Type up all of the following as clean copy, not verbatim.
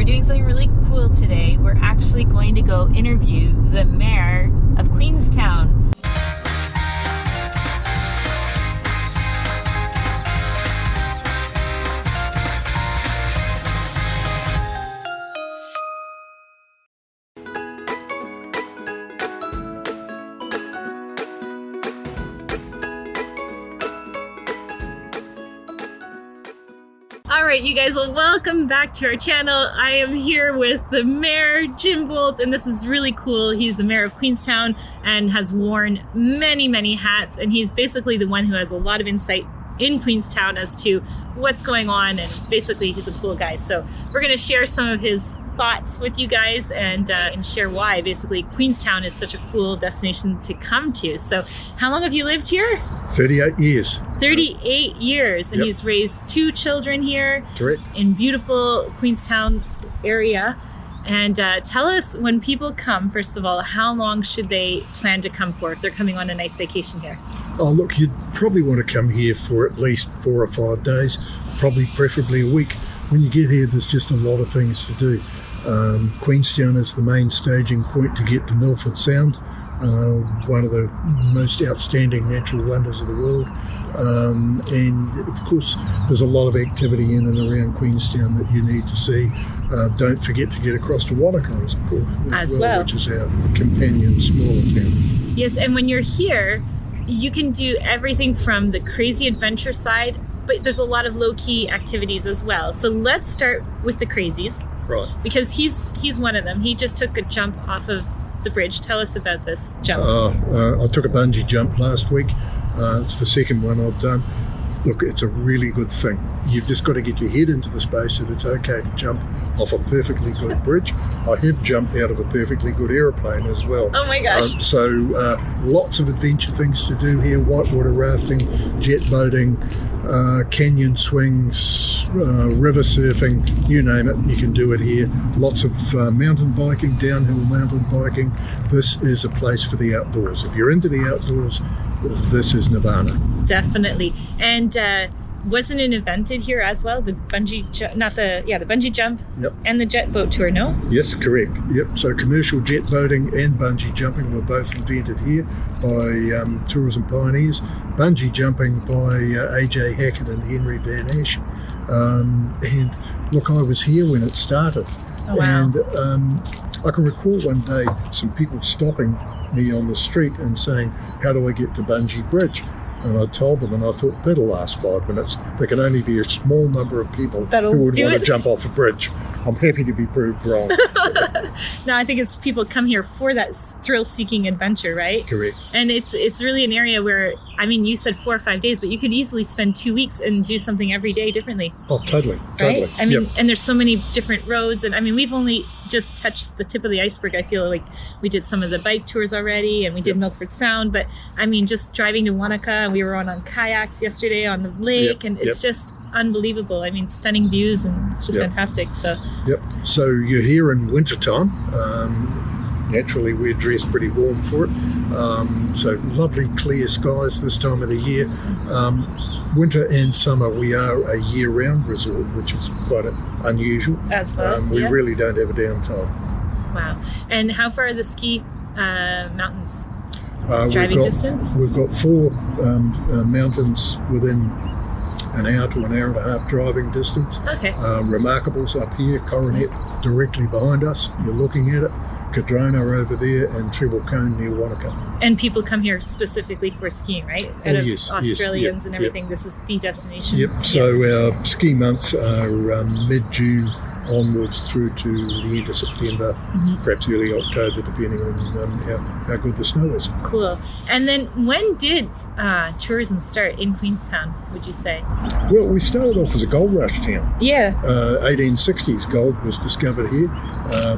doing something really cool today. We're actually going to go interview the mayor of Queenstown. Alright, you guys, well, welcome back to our channel. I am here with the mayor, Jim Boult, and this is really cool. He's the mayor of Queenstown and has worn many, many hats, and he's basically the one who has a lot of insight in Queenstown as to what's going on, and basically he's a cool guy. So we're going to share some of his thoughts with you guys and share why basically Queenstown is such a cool destination to come to. So how long have you lived here? 38 years. 38 years, and Yep. He's raised 2 children here. Correct. In beautiful Queenstown area. And tell us, when people come, first of all, how long should they plan to come for if they're coming on a nice vacation here? Oh, look, you'd probably want to come here for at least 4 or 5 days, probably preferably a week. When you get here, there's just a lot of things to do. Queenstown is the main staging point to get to Milford Sound, one of the most outstanding natural wonders of the world. And of course, there's a lot of activity in and around Queenstown that you need to see. Don't forget to get across to Otago, of course, as well, which is our companion smaller town. Yes, and when you're here, you can do everything from the crazy adventure side, but there's a lot of low-key activities as well. So let's start with the crazies. Right. Because he's one of them. He just took a jump off of the bridge. Tell us about this jump. I took a bungee jump last week. It's the second one I've done. Look, it's a really good thing. You've just got to get your head into the space that it's okay to jump off a perfectly good bridge. I have jumped out of a perfectly good aeroplane as well. Oh my gosh. Lots of adventure things to do here. Whitewater rafting, jet boating, canyon swings, river surfing, you name it, you can do it here. Lots of mountain biking, downhill mountain biking. This is a place for the outdoors. If you're into the outdoors, this is Nirvana. Definitely. And wasn't it invented here as well? The bungee the bungee jump. Yep. And the jet boat tour, no? Yes, correct. Yep. So commercial jet boating and bungee jumping were both invented here by tourism pioneers. Bungee jumping by A.J. Hackett and Henry Van Ash. And look, I was here when it started. Oh, wow. And I can recall one day some people stopping me on the street and saying, "How do I get to Bungy Bridge?" And I told them, and I thought, that'll last 5 minutes. There can only be a small number of people who would want to jump off a bridge. I'm happy to be proved wrong. No, I think it's people come here for that thrill-seeking adventure, right? Correct. And it's really an area where, I mean, you said 4 or 5 days, but you could easily spend 2 weeks and do something every day differently. Oh, totally. Right? I mean, yep. And there's so many different roads, and I mean, we've only just touched the tip of the iceberg. I feel like we did some of the bike tours already, and we did Milford Sound, but I mean, just driving to Wanaka, and we were on kayaks yesterday on the lake, and it's just unbelievable. I mean, stunning views, and it's just fantastic. So you're here in wintertime. Naturally, we're dressed pretty warm for it. So lovely clear skies this time of the year. Winter and summer, we are a year-round resort, which is quite unusual. As well. We really don't have a downtime. Wow. And how far are the ski mountains? Driving distance? We've got 4 mountains within an hour to an hour and a half driving distance. Okay. Remarkables up here, Coronet directly behind us. You're looking at it. Cadrona over there, and Treble Cone near Wanaka. And people come here specifically for skiing, right? Yes. Australians and everything. This is the destination. Yep. So our ski months are mid-June onwards through to the end of September, perhaps early October, depending on how good the snow is. Cool. And then when did tourism start in Queenstown, would you say? Well, we started off as a gold rush town. Yeah. 1860s gold was discovered here.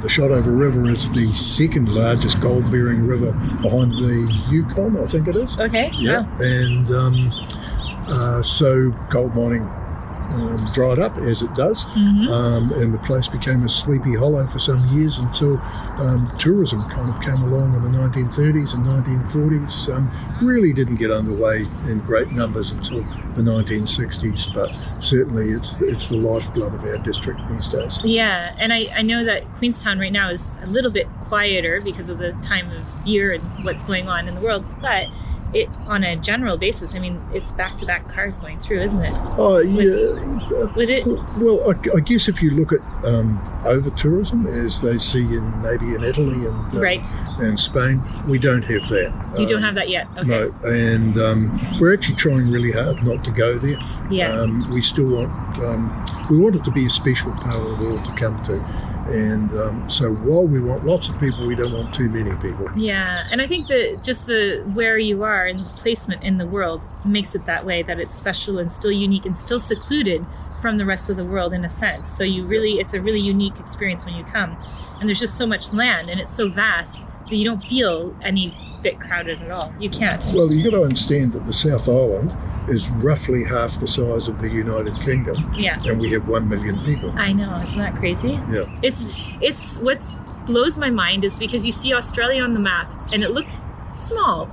The Shotover River is the second largest gold-bearing river behind the Yukon, I think it is. Okay. Yeah. Wow. And so gold mining dried up, as it does, and the place became a sleepy hollow for some years until tourism kind of came along in the 1930s and 1940s. Really didn't get underway in great numbers until the 1960s, but certainly it's the lifeblood of our district these days. Yeah, and I know that Queenstown right now is a little bit quieter because of the time of year and what's going on in the world, but it, on a general basis, I mean, it's back-to-back cars going through, isn't it? Oh, yeah. Would it? Well, I guess if you look at over-tourism, as they see maybe in Italy and Spain, we don't have that. You don't have that yet? Okay. No, and we're actually trying really hard not to go there. Yeah. We still want it to be a special part of the world to come to. And so while we want lots of people, we don't want too many people. Yeah, and I think that just where you are and the placement in the world makes it that way, that it's special and still unique and still secluded from the rest of the world in a sense. So it's a really unique experience when you come. And there's just so much land and it's so vast that you don't feel any bit crowded at all. You can't. Well, you've got to understand that the South Island is roughly half the size of the United Kingdom. Yeah. And we have 1 million people. I know, isn't that crazy? Yeah. It's what blows my mind is because you see Australia on the map and it looks small.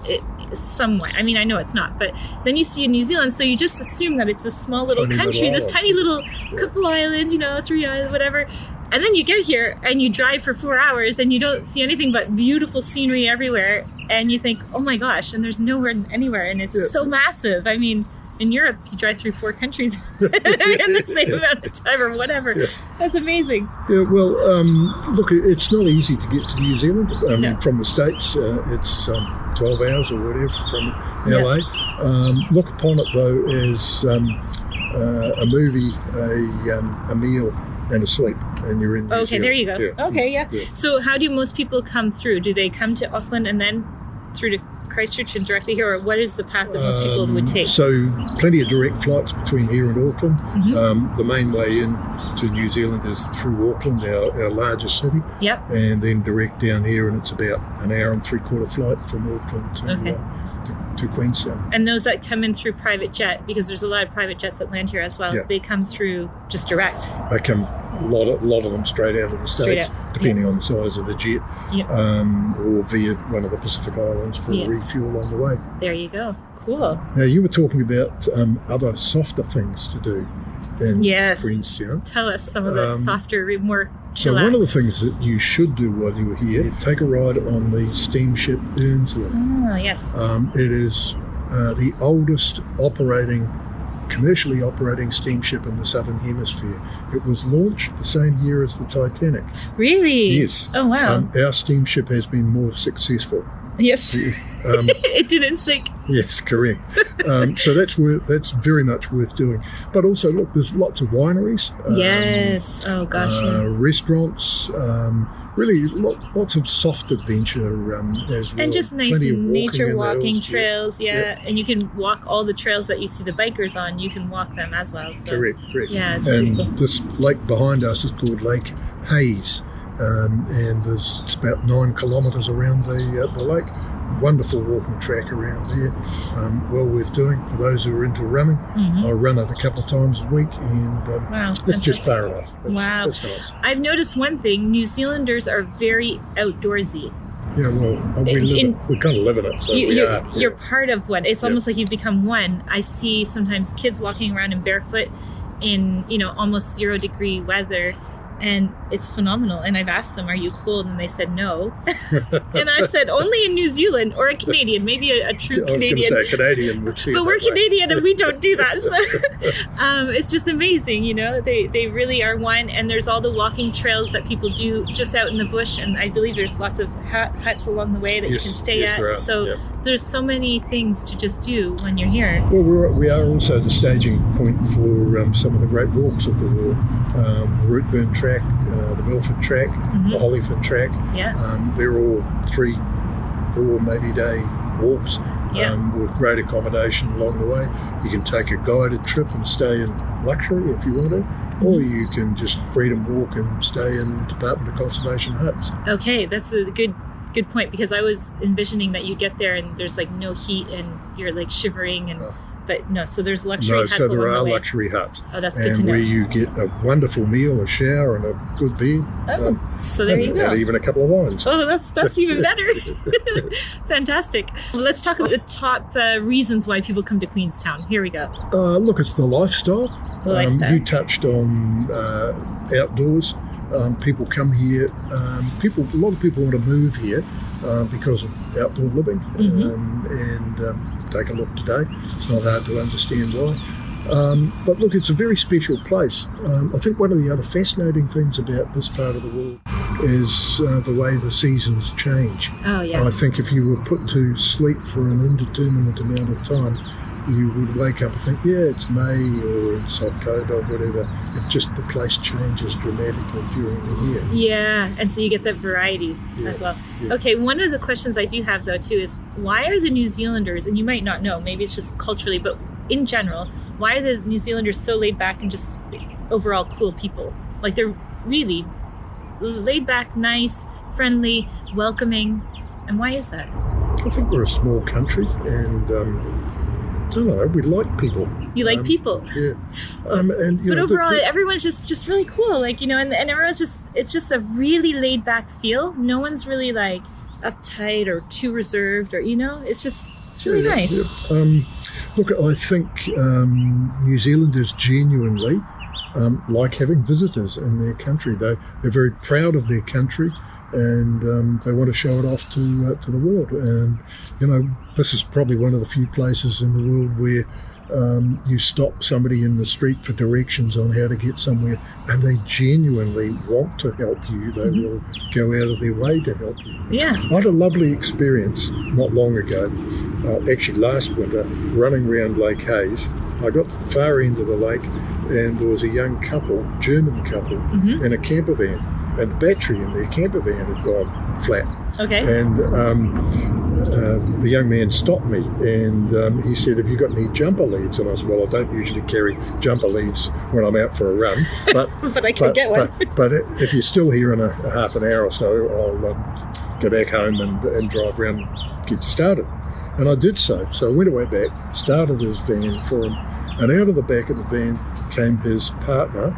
Somewhat. I mean, I know it's not, but then you see New Zealand, so you just assume that it's a small little country, this tiny little couple island, 3 islands, whatever. And then you get here and you drive for 4 hours and you don't see anything but beautiful scenery everywhere. And you think, oh my gosh, and there's nowhere anywhere. And it's so massive. I mean, in Europe, you drive through 4 countries in the same amount of time or whatever. Yeah. That's amazing. Yeah, well, look, it's not easy to get to New Zealand. I mean, from the States, it's 12 hours or whatever from LA. Look upon it, though, as a movie, a meal, and a sleep, and you're in New Zealand. There you go. Yeah. Okay, yeah. So how do most people come through? Do they come to Auckland and then through to Christchurch and directly here, or what is the path that most people would take? So plenty of direct flights between here and Auckland. The main way in to New Zealand is through Auckland, our largest city. Yep. And then direct down here, and it's about an hour and 3/4 flight from Auckland to Queenstown. And those that come in through private jet, because there's a lot of private jets that land here as well, they come through just direct. They come, a lot of them straight out of the States, depending on the size of the jet, or via one of the Pacific Islands for refuel on the way. There you go. Cool. Now, you were talking about other softer things to do in Queenstown. Tell us some of the softer, more So one of the things that you should do while you were here, take a ride on the steamship Earnshaw. Oh, yes. It is the oldest commercially operating steamship in the Southern Hemisphere. It was launched the same year as the Titanic. Really? Yes. Oh, wow. Our steamship has been more successful. Yes. It didn't sink. Yes, correct. So that's very much worth doing. But also, look, there's lots of wineries. Yes. Oh, gosh. Restaurants. Really, lots of soft adventure as well. And just nice nature walking trails, And you can walk all the trails that you see the bikers on. You can walk them as well. So. Correct. Yeah, it's and beautiful. This lake behind us is called Lake Hayes. And it's about 9 kilometres around the lake. Wonderful walking track around there. Well worth doing for those who are into running. I run it a couple of times a week, and it's just far enough. It's nice. I've noticed one thing: New Zealanders are very outdoorsy. Yeah, well, we kind of live in it. So you're part of one. It's almost like you've become one. I see sometimes kids walking around in barefoot in almost 0-degree weather. And it's phenomenal. And I've asked them, are you cold? And they said no. And I said, only in New Zealand, or a Canadian, maybe a true Canadian. I was going to say Canadian would see it. But we're Canadian and we don't do that. So it's just amazing, They really are one. And there's all the walking trails that people do just out in the bush. And I believe there's lots of huts along the way that you can stay at. Right. So there's so many things to just do when you're here. Well, we are also the staging point for some of the great walks of the world. Rootburn Track, the Milford Track, the Hollyford Track. They're all 3-4 maybe day walks with great accommodation along the way. You can take a guided trip and stay in luxury if you want to, or you can just freedom walk and stay in Department of Conservation huts. Okay, that's a good point, because I was envisioning that you get there and there's like no heat and you're like shivering and But no, so there's luxury No, huts so there along the are way. luxury huts. Oh, that's good to And know. where you get a wonderful meal, a shower, and a good bed. Oh, so there you go. And even a couple of wines. Oh, that's even better. Fantastic. Well, let's talk about the top reasons why people come to Queenstown. Here we go. Look, it's the lifestyle. The lifestyle. You touched on outdoors. People come here. A lot of people want to move here because of outdoor living. Take a look today. It's not hard to understand why. But look, it's a very special place. I think one of the other fascinating things about this part of the world is the way the seasons change. Oh, yeah. I think if you were put to sleep for an indeterminate amount of time, you would wake up and think, yeah, it's May or it's October, whatever. It just, the place changes dramatically during the year. Yeah, and so you get that variety as well. Yeah. Okay, one of the questions I do have, though, too, is why are the New Zealanders, and you might not know, maybe it's just culturally, but in general, why are the New Zealanders so laid back and just overall cool people? Like, they're really laid back, nice, friendly, welcoming. And why is that? I think we're a small country, and I don't know, we like people. You like people. Yeah. And you but know, overall, everyone's just really cool. Like, you know, and everyone's it's just a really laid back feel. No one's really like uptight or too reserved, or, you know, it's really nice. Yeah. Look, I think New Zealanders genuinely like having visitors in their country. They're very proud of their country, and they want to show it off to the world. And you know, this is probably one of the few places in the world where you stop somebody in the street for directions on how to get somewhere, and they genuinely want to help you. They will go out of their way to help you. Yeah. I had a lovely experience not long ago, actually last winter, running around Lake Hayes. I got to the far end of the lake, and there was a young couple, German couple, in a camper van, and the battery in their camper van had gone flat. Okay. And the young man stopped me, and he said, "Have you got any jumper leads?" And I said, "Well, I don't usually carry jumper leads when I'm out for a run, but but I could get one. But if you're still here in a half an hour or so, I'll go back home and drive around and get you started." And I did so. So I went away back, started his van for him, and out of the back of the van came his partner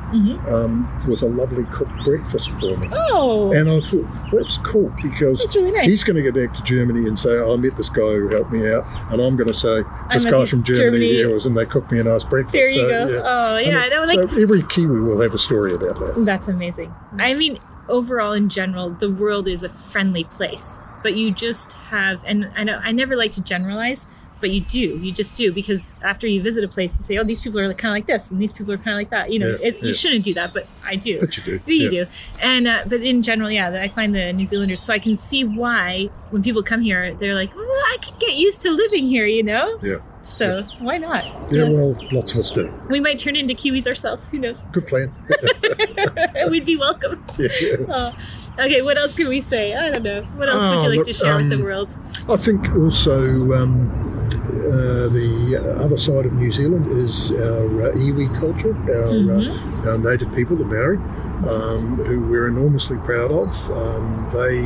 with a lovely cooked breakfast for me. Oh. And I thought, that's cool, because That's really nice. he's going to go back to Germany and say, I met this guy who helped me out, and I'm going to say, this I guy met from Germany was, and they cooked me a nice breakfast. There you go. Yeah. Oh, yeah. No, like, so every Kiwi will have a story about that. that's amazing. I mean, overall, in general, the world is a friendly place. But you just have, and I know I never like to generalize, but you just do, because after you visit a place, you say, oh, these people are kind of like this, and these people are kind of like that. You know, you shouldn't do that, but I do. But you do. You do. And but in general, yeah, I find the New Zealanders, so I can see why when people come here, they're like, well, I could get used to living here, you know? Yeah. So why not? Yeah, well, lots of us do. We might turn into Kiwis ourselves. Who knows? Good plan. We'd be welcome. Yeah. Okay, what else can we say? I don't know. What else would you like to share with the world? I think also the other side of New Zealand is our iwi culture, our native people, the Maori, who we're enormously proud of. They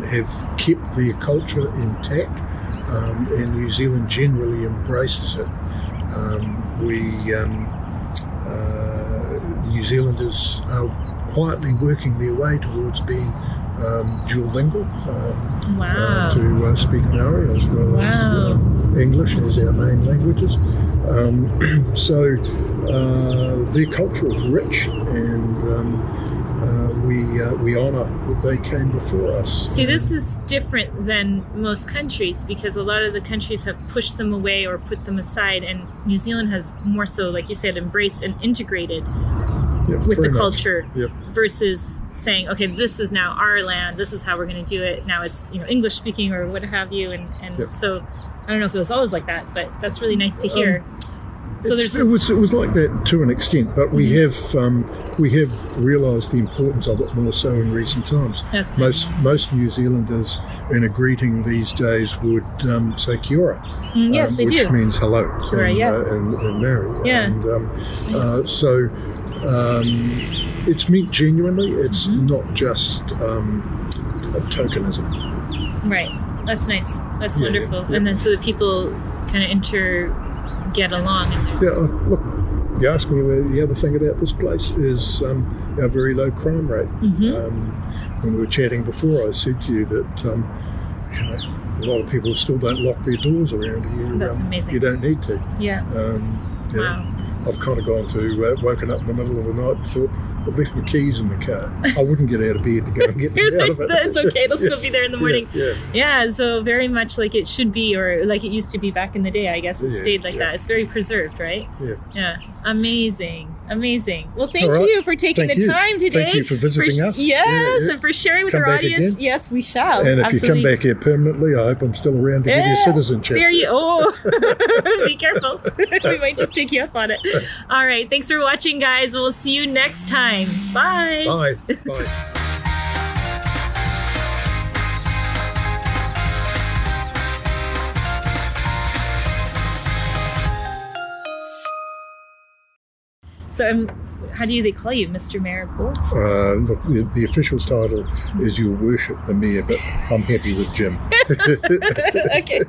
have kept their culture intact, and New Zealand generally embraces it. New Zealanders are quietly working their way towards being duolingual, to speak Maori as well as English as our main languages. So their culture is rich, and we honour that they came before us. See, this is different than most countries, because a lot of the countries have pushed them away or put them aside, and New Zealand has more so, like you said, embraced and integrated with the culture, versus saying, okay, this is now our land, this is how we're going to do it, now it's, you know, English speaking or what have you, and so I don't know if it was always like that, but that's really nice to hear. So it was like that to an extent, but we have realised the importance of it more so in recent times. That's most New Zealanders in a greeting these days would say kia ora, yes, they which do. means hello in Maori. Yeah. And so it's meant genuinely. It's not just tokenism. Right. That's nice. That's wonderful. Yeah. And then so the people kind of get along. And Yeah, look, you asked me where the other thing about this place is our very low crime rate. When we were chatting before, I said to you that a lot of people still don't lock their doors around here. That's amazing. You don't need to. Yeah. Wow. I've kind of gone to woken up in the middle of the night and thought, I've left my keys in the car. I wouldn't get out of bed to go and get them out of it. That's okay. They'll still be there in the morning. Yeah. So very much like it should be, or like it used to be back in the day, I guess. It stayed like that. It's very preserved, right? Yeah. Amazing. Well, thank you for taking the time today. Thank you for visiting us. Yes, and for sharing with our audience. Again. Yes, we shall. And if you come back here permanently, I hope I'm still around to give you citizenship. Be careful. We might just take you up on it. All right. Thanks for watching, guys. We'll see you next time. Bye. Bye. So, how do they call you, Mr. Mayor Boult? Look, the official title is Your Worship the Mayor, but I'm happy with Jim. Okay.